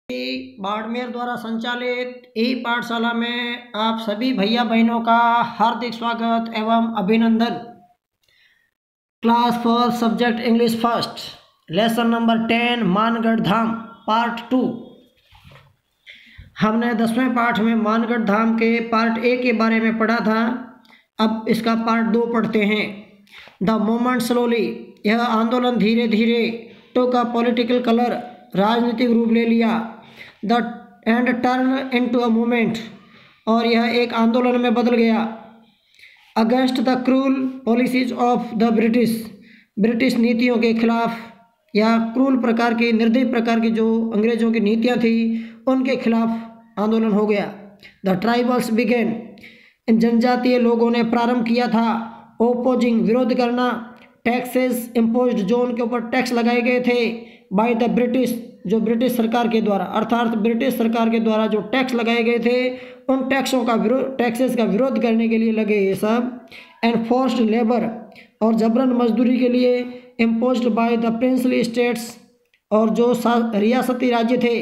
बाड़मेर द्वारा संचालित ई पाठशाला में आप सभी भैया बहनों का हार्दिक स्वागत एवं अभिनंदन। Class 4 subject English first, lesson number 10 Mangarh Dham part 2। हमने 10वें पाठ में मानगढ़ धाम के पार्ट ए के बारे में पढ़ा था। अब इसका पार्ट 2 पढ़ते हैं। द मूवमेंट स्लोली, यह आंदोलन धीरे धीरे टुक अ पॉलिटिकल कलर, राजनीतिक रूप ले लिया। The end turn into a movement, और यह एक आंदोलन में बदल गया। Against the cruel policies of the British, British नीतियों के खिलाफ या क्रूल प्रकार की, निर्दयी प्रकार की जो अंग्रेजों की नीतियां थी उनके खिलाफ आंदोलन हो गया। द ट्राइबल्स बिगेन, इन जनजातीय लोगों ने प्रारंभ किया था ओपोजिंग, विरोध करना। टैक्सेस इम्पोज्ड, जो उनके ऊपर टैक्स लगाए गए थे। बाय द ब्रिटिश, जो ब्रिटिश सरकार के द्वारा, अर्थात ब्रिटिश सरकार के द्वारा जो टैक्स लगाए गए थे उन टैक्सेस का विरोध करने के लिए लगे ये सब। एंड फोर्स्ड लेबर, और जबरन मजदूरी के लिए। Imposed by the princely states, और जो रियासती राज्य थे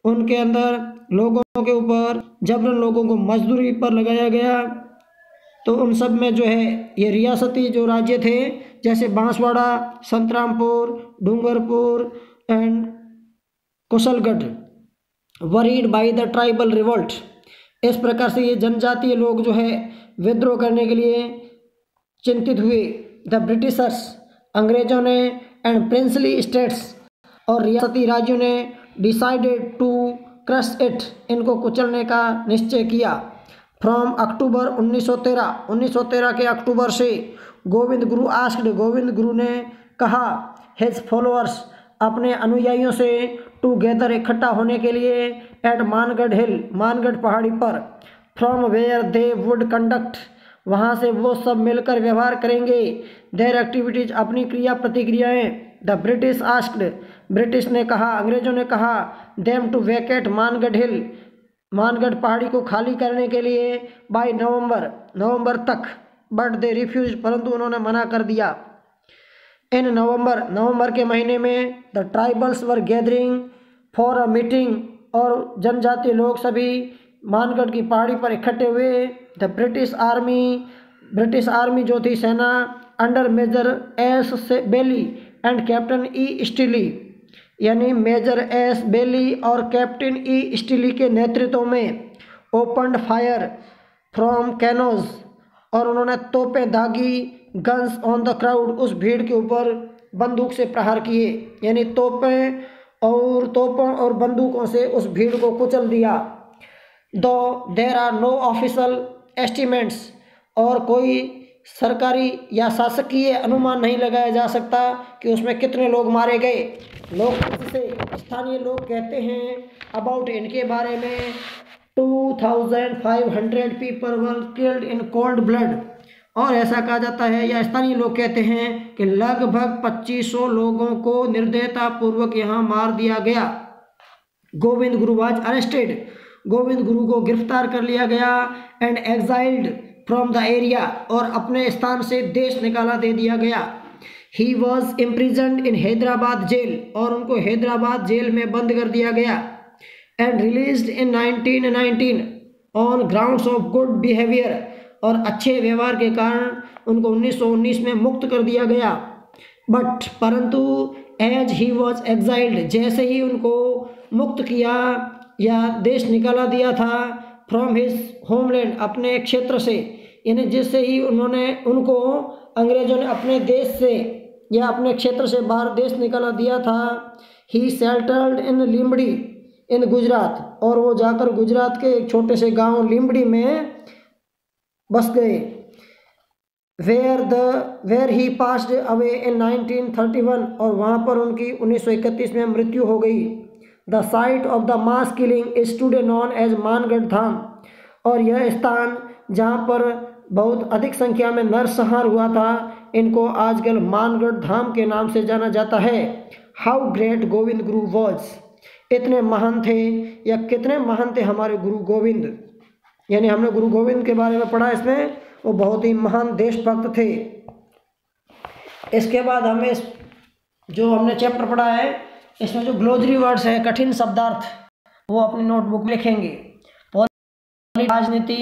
उनके अंदर लोगों के ऊपर जबरन लोगों को मजदूरी पर लगाया गया। तो उन सब में जो है ये रियासती जो राज्य थे, जैसे Banswara, Santrampur, Dungarpur and Kushalgarh, worried by the tribal revolt. इस प्रकार से ये जनजातीय लोग जो है विद्रोह करने के लिए चिंतित हुए। द ब्रिटिशर्स, अंग्रेजों ने, एंड प्रिंसली स्टेट्स, और रियासती राज्यों ने, डिसाइडेड टू क्रश इट, इनको कुचलने का निश्चय किया। फ्रॉम अक्टूबर 1913 के अक्टूबर से। गोविंद गुरु आस्क्ड, गोविंद गुरु ने कहा, हिज फॉलोअर्स, अपने अनुयायियों से, टू गैदर, इकट्ठा होने के लिए, एट मानगढ़ हिल, मानगढ़ पहाड़ी पर। From where they would conduct, वहाँ से वो सब मिलकर व्यवहार करेंगे। देयर एक्टिविटीज, अपनी क्रिया प्रतिक्रियाएँ। द ब्रिटिश आस्क्ड, ब्रिटिश ने कहा, अंग्रेजों ने कहा, देम टू वैकेट मानगढ़ हिल, मानगढ़ पहाड़ी को खाली करने के लिए, बाय नवंबर तक। बट दे रिफ्यूज, परंतु उन्होंने मना कर दिया। इन नवंबर के महीने में the tribals were gathering for a meeting, और जनजातीय लोग सभी मानगढ़ की पहाड़ी पर इकट्ठे हुए। द ब्रिटिश आर्मी जो थी सेना, under major S Bailey and captain E Stiley, यानी मेजर एस बेली और कैप्टन ई स्टीली के नेतृत्व में, ओपनड फायर फ्रॉम कैनोज, और उन्होंने तोपें दागी। गन्स ऑन द क्राउड, उस भीड़ के ऊपर बंदूक से प्रहार किए, यानी तोपों और बंदूकों से उस भीड़ को कुचल दिया। Though there are no official estimates, और कोई सरकारी या शासकीय अनुमान नहीं लगाया जा सकता कि उसमें कितने लोग मारे गए। लोग से स्थानीय लोग कहते हैं अबाउट, इनके बारे में, 2500 people were killed in cold blood, और ऐसा कहा जाता है या स्थानीय लोग कहते हैं कि लगभग 2500 लोगों को निर्दयतापूर्वक यहाँ मार दिया गया। गोविंद गुरु वाज अरेस्टेड, गोविंद गुरु को गिरफ्तार कर लिया गया। And exiled from the area, और अपने स्थान से देश निकाला दे दिया गया। He was imprisoned in Hyderabad jail, और उनको हैदराबाद जेल में बंद कर दिया गया। And released in 1919 on grounds of good behaviour, और अच्छे व्यवहार के कारण उनको 1919 में मुक्त कर दिया गया। बट परंतु एज ही वॉज एग्जाइल्ड, जैसे ही उनको मुक्त किया या देश निकाला दिया था, फ्रॉम हिज होमलैंड, अपने क्षेत्र से, यानी जिससे ही उनको अंग्रेजों ने अपने देश से या अपने क्षेत्र से बाहर देश निकाला दिया था। ही सेटल्ड इन लिम्बडी इन गुजरात, और वो जाकर गुजरात के एक छोटे से गांव लिम्बडी में बस गए। Where he passed away in 1931, और वहाँ पर उनकी 1931 में मृत्यु हो गई। The site of the mass killing is today known as Mangarh Dham, और यह स्थान जहाँ पर बहुत अधिक संख्या में नरसंहार हुआ था, इनको आजकल मानगढ़ धाम के नाम से जाना जाता है। How great Govind Guru was, इतने महान थे या कितने महान थे हमारे गुरु गोविंद, यानी हमने गुरु गोविंद के बारे में पढ़ा इसमें, वो बहुत ही महान देशभक्त थे। इसके बाद हमें जो हमने चैप्टर पढ़ा है इसमें जो ग्लोजरी वर्ड्स है, कठिन शब्दार्थ, वो अपनी नोटबुक में लिखेंगे। राजनीति,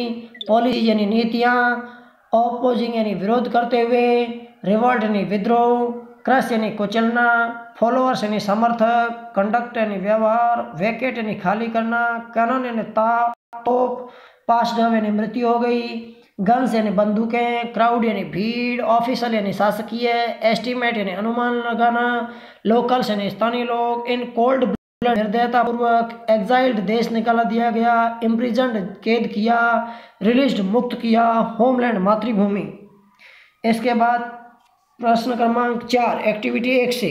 पॉलिसी यानी नीतियाँ, ऑपोजिंग यानी विरोध करते हुए, रिवोल्ट यानी विद्रोह, क्रश यानी कुचलना, फॉलोअर्स यानी समर्थक, कंडक्ट यानी व्यवहार, वैकेट यानी खाली करना, कैनन यानी तोप, पास्ड यानी मृत्यु हो गई, गन्स यानी बंदूकें, क्राउड यानी भीड़, ऑफिशियल यानी शासकीय, एस्टिमेट यानी अनुमान लगाना, लोकल्स यानी स्थानीय लोग, इन कोल्ड निर्दयता पूर्वक, एग्जाइल्ड देश निकाला दिया गया, इम्प्रिजन्ड कैद किया, रिलीज्ड मुक्त किया, होमलैंड मातृभूमि। इसके बाद प्रश्न क्रमांक 4 एक्टिविटी 1 से,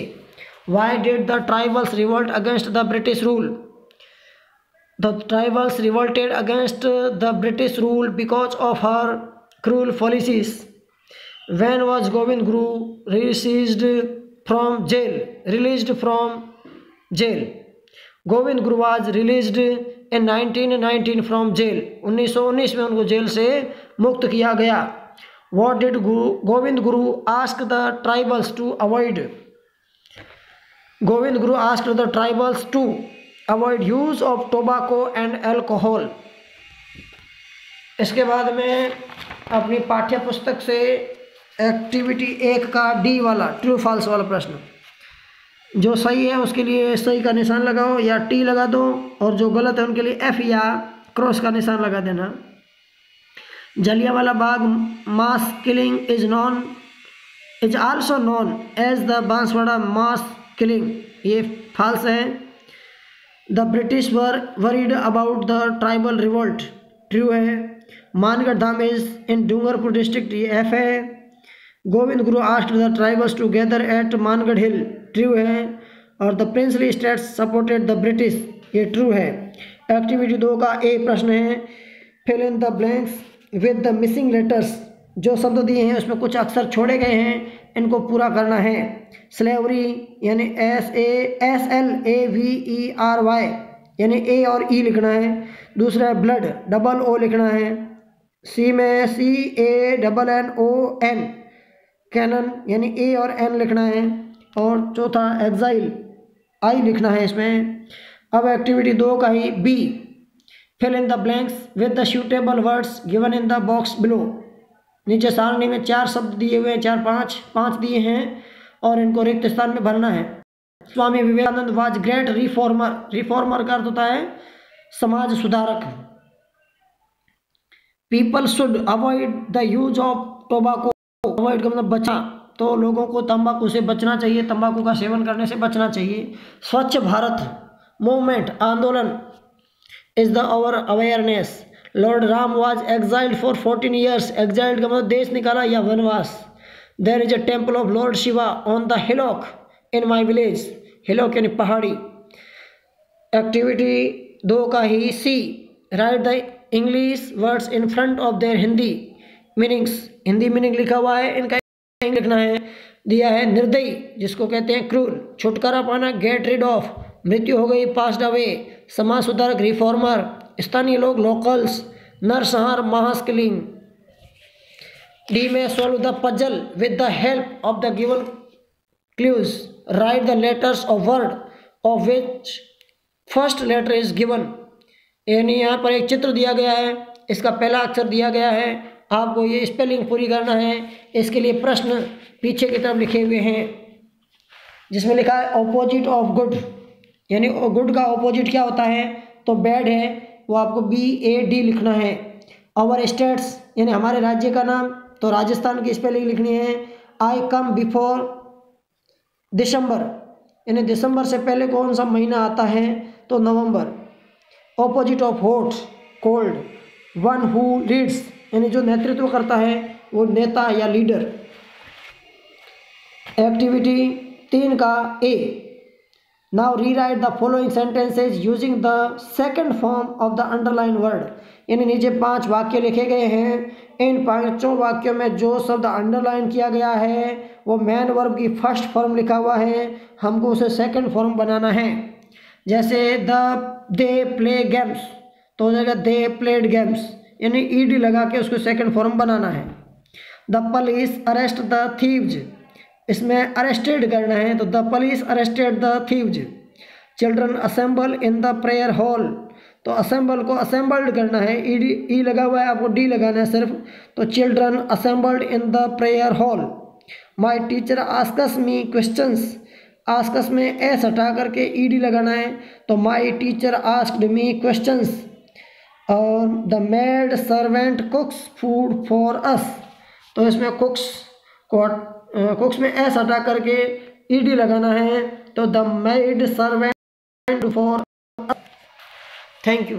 why did the tribals revolt against the British rule? The tribals revolted against the British rule because of her cruel policies. When was Govind Guru released from jail? Govind Guru was released in 1919 from jail. 1919 में उनको jail से मुक्त किया गया। What did Govind Guru ask the tribals to avoid? Govind Guru ask the tribals to avoid use of tobacco and alcohol. इसके बाद में अपनी पाठ्य पुस्तक से एक्टिविटी 1 का डी वाला ट्रू फॉल्स वाला प्रश्न, जो सही है उसके लिए सही का निशान लगाओ या टी लगा दो, और जो गलत है उनके लिए एफ या क्रॉस का निशान लगा देना। Jallianwala Bagh mass killing is also known as the Banswara mass killing, ये फॉल्स है। The British were worried about the tribal revolt, true है। Mangarh Dham is in Dungarpur district, ये एफ है। Govind Guru asked the tribals to gather at Mangarh hill, true है। और the princely states supported the British, ये true है। Activity 2 का ए प्रश्न है, fill in the blanks with the missing letters. जो शब्द दिए हैं उसमें कुछ अक्षर छोड़े गए हैं, इनको पूरा करना है। स्लेवरी यानी SLAVERY यानी ए और ई लिखना है। दूसरा है ब्लड, डबल ओ लिखना है। सी में CANNON, कैनन यानी ए और एन लिखना है। और चौथा एग्जाइल, आई लिखना है इसमें। अब एक्टिविटी 2 का ही B, fill in the blanks with the suitable words given in the box below. नीचे सारणी में 4 शब्द दिए हुए हैं, 5 दिए हैं और इनको रिक्त स्थान में भरना है। Swami Vivekananda was great reformer, reformer का अर्थ होता है समाज सुधारक। People should avoid the use of tobacco, avoid का मतलब बचा, तो लोगों को तंबाकू से बचना चाहिए, तंबाकू का सेवन करने से बचना चाहिए। स्वच्छ भारत मूवमेंट, आंदोलन is the our awareness. Lord Ram was exiled for 14 years, exiled का मतलब देश निकाला या वनवास। There is a temple of lord Shiva on the hillock in my village, hillock यानी पहाड़ी। एक्टिविटी 2 का ही C, write the English words in front of their Hindi meanings, Hindi meaning लिखा हुआ है, इनका लिखना है। दिया है निर्दयी, जिसको कहते हैं क्रूर, छुटकारा पाना गेट रिड ऑफ, मृत्यु हो गई पास्ड अवे, समाज सुधारक रिफॉर्मर, स्थानीय लोग लोकल्स, नरसंहार महास्किलिंग। डी में solve the puzzle with the help of the given clues, write the letters of word of which first letter is given. यानी यहाँ पर एक चित्र दिया गया है, इसका पहला अक्षर दिया गया है, आपको ये स्पेलिंग पूरी करना है। इसके लिए प्रश्न पीछे की तरफ लिखे हुए हैं, जिसमें लिखा है ऑपोजिट ऑफ गुड, यानी गुड का ऑपोजिट क्या होता है, तो बैड है, वो आपको BAD लिखना है। आवर स्टेट्स यानी हमारे राज्य का नाम, तो राजस्थान की स्पेलिंग लिखनी है। आई कम बिफोर दिसंबर, यानी दिसंबर से पहले कौन सा महीना आता है, तो November. Opposite of hot, cold. One who leads यानी जो नेतृत्व करता है वो नेता या लीडर। एक्टिविटी 3 का A, now rewrite the following sentences using the second form of the underline word. यानी नीचे 5 वाक्य लिखे गए हैं, इन 5 वाक्यों में जो शब्द अंडरलाइन किया गया है वो मैन वर्ब की फर्स्ट फॉर्म लिखा हुआ है, हमको उसे सेकंड फॉर्म बनाना है। जैसे दे प्ले गेम्स, तो हो जाएगा दे प्लेड गेम्स, यानी ED लगा के उसको सेकंड फॉर्म बनाना है। The police arrest the thieves, इसमें अरेस्टेड करना है, तो the police arrested the thieves. Children assemble in the prayer hall, तो असेंबल को असेंबल्ड करना है, ई लगा हुआ है, आपको डी लगाना है सिर्फ, तो children assembled in the prayer hall. My teacher asks me questions, asks में एस हटा करके ईडी लगाना है, तो my teacher asked me questions. और the maid servant cooks food for us, तो इसमें कुक्स में एस हटा करके ईडी लगाना है, तो the maid servant for us. Thank you.